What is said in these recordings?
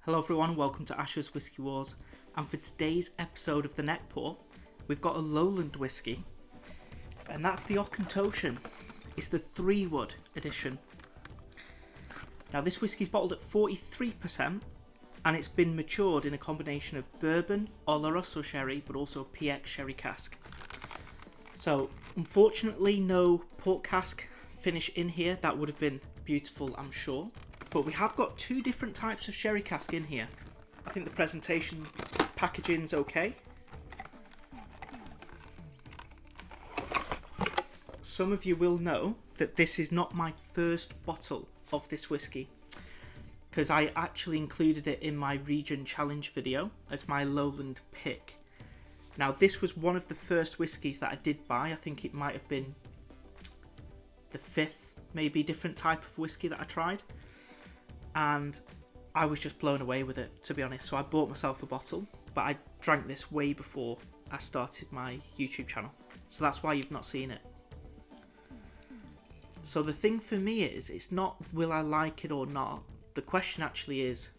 Hello everyone, welcome to Asher's Whiskey Wars, and for today's episode of the NeckPour, we've got a Lowland whiskey, and that's the Auchentoshan. It's the 3 Wood edition. Now this whiskey's bottled at 43%, and it's been matured in a combination of bourbon, olorosso sherry, but also PX sherry cask. So unfortunately no port cask finish in here. That would have been beautiful, I'm sure. But we have got 2 different types of sherry cask in here. I think the presentation packaging's okay. Some of you will know that this is not my first bottle of this whiskey, because I actually included it in my region challenge video as my Lowland pick. Now this was one of the first whiskies that I did buy. I think it might have been the 5th maybe different type of whiskey that I tried. And I was just blown away with it, to be honest. So I bought myself a bottle, but I drank this way before I started my YouTube channel. So that's why you've not seen it. So the thing for me is, it's not will I like it or not. The question actually is,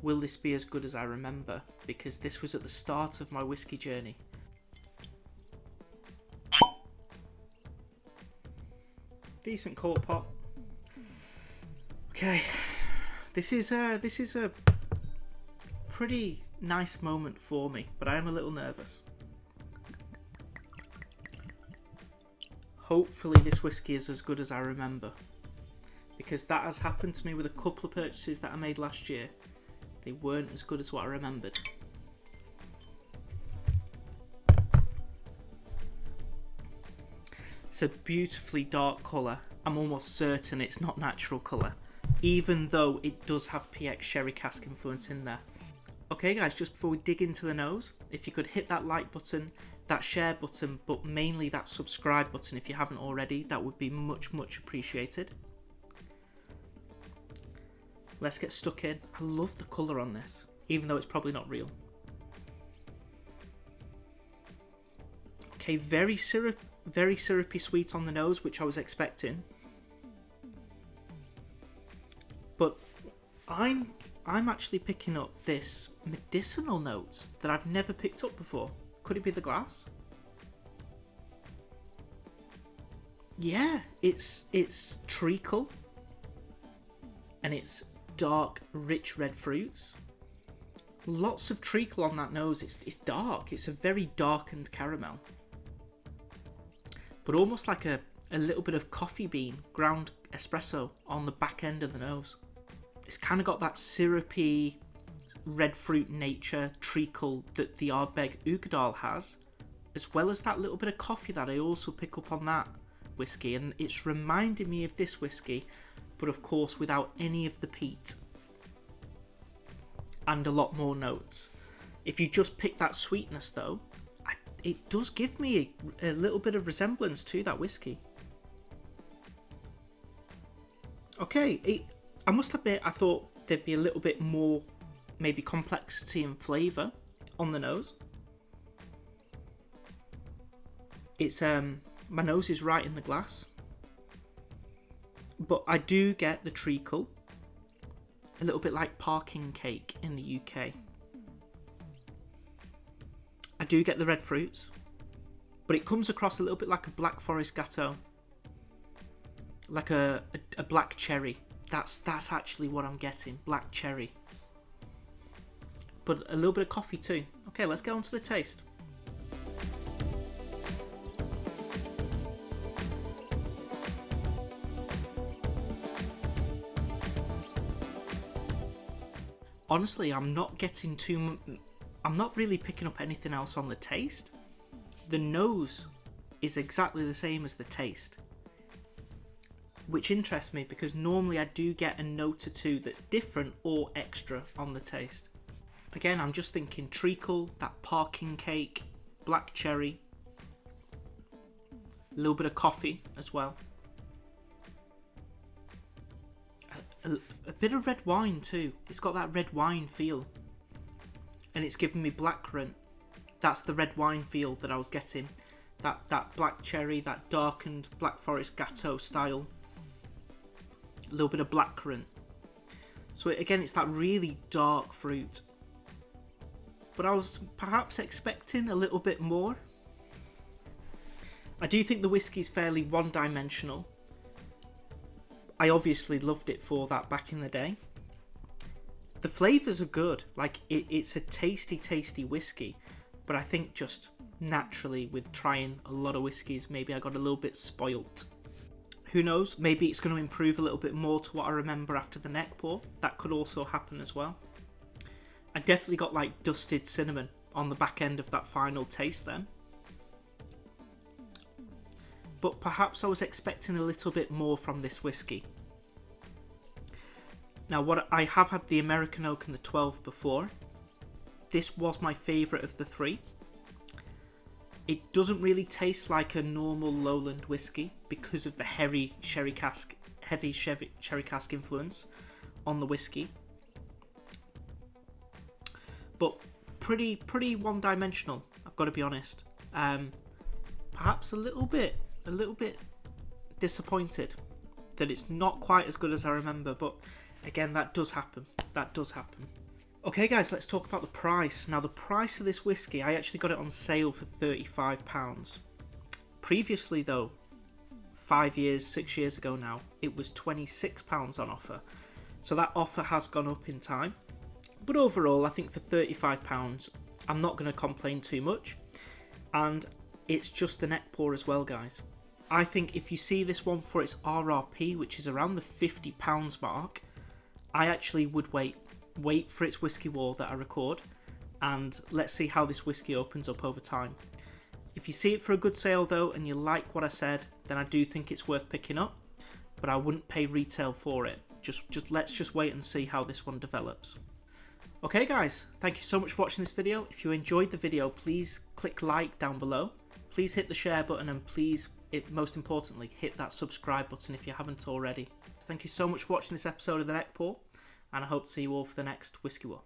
will this be as good as I remember? Because this was at the start of my whiskey journey. Decent cork pot. Okay. This is a pretty nice moment for me, but I am a little nervous. Hopefully this whiskey is as good as I remember, because that has happened to me with a couple of purchases that I made last year. They weren't as good as what I remembered. It's a beautifully dark colour. I'm almost certain it's not natural colour, even though it does have PX sherry cask influence in there. Okay guys, just before we dig into the nose, if you could hit that like button, that share button, but mainly that subscribe button if you haven't already, that would be much appreciated. Let's get stuck in. I love the colour on this, even though it's probably not real. Okay, very syrupy sweet on the nose, which I was expecting. But I'm actually picking up this medicinal note that I've never picked up before. Could it be the glass? Yeah, it's treacle, and it's dark, rich red fruits. Lots of treacle on that nose. It's dark. It's a very darkened caramel, but almost like a little bit of coffee bean, ground espresso on the back end of the nose. It's kind of got that syrupy red fruit nature treacle that the Ardbeg Ugadal has, as well as that little bit of coffee that I also pick up on that whiskey, and it's reminding me of this whiskey, but of course without any of the peat and a lot more notes. If you just pick that sweetness though, it does give me a little bit of resemblance to that whiskey. Okay, I must admit, I thought there'd be a little bit more, maybe complexity and flavour on the nose. It's my nose is right in the glass, but I do get the treacle, a little bit like parking cake in the UK. I do get the red fruits, but it comes across a little bit like a Black Forest Gâteau, like a black cherry. That's actually what I'm getting, black cherry. But a little bit of coffee too. Okay, let's get on to the taste. Honestly, I'm not really picking up anything else on the taste. The nose is exactly the same as the taste, which interests me because normally I do get a note or two that's different or extra on the taste. Again, I'm just thinking treacle, that parking cake, black cherry, a little bit of coffee as well. A bit of red wine too. It's got that red wine feel, and it's giving me blackcurrant. That's the red wine feel that I was getting. That black cherry, that darkened Black Forest Gâteau style. A little bit of blackcurrant. So again, it's that really dark fruit. But I was perhaps expecting a little bit more. I do think the whiskey is fairly one-dimensional. I obviously loved it for that back in the day. The flavours are good, like it's a tasty, tasty whiskey, but I think just naturally with trying a lot of whiskies, maybe I got a little bit spoilt. Who knows, maybe it's going to improve a little bit more to what I remember after the NeckPour. That could also happen as well. I definitely got like dusted cinnamon on the back end of that final taste then. But perhaps I was expecting a little bit more from this whiskey. Now, I have had the American Oak and the 12 before. This was my favourite of the three. It doesn't really taste like a normal Lowland whiskey because of the heavy sherry cask influence on the whiskey. But pretty one-dimensional, I've got to be honest. Perhaps a little bit disappointed that it's not quite as good as I remember, but again, that does happen. Okay guys, let's talk about the price. Now the price of this whiskey, I actually got it on sale for £35. Previously though, 6 years ago now, it was £26 on offer. So that offer has gone up in time. But overall, I think for £35, I'm not going to complain too much. And it's just the NeckPour as well, guys. I think if you see this one for its RRP, which is around the £50 mark, I actually would wait for its whiskey wall that I record, and let's see how this whiskey opens up over time. If you see it for a good sale though, and you like what I said, then I do think it's worth picking up, but I wouldn't pay retail for it. Let's wait and see how this one develops. Okay guys, thank you so much for watching this video. If you enjoyed the video, please click like down below. Please hit the share button, and please, most importantly, hit that subscribe button if you haven't already. Thank you so much for watching this episode of the NeckPour, and I hope to see you all for the next Whiskey War.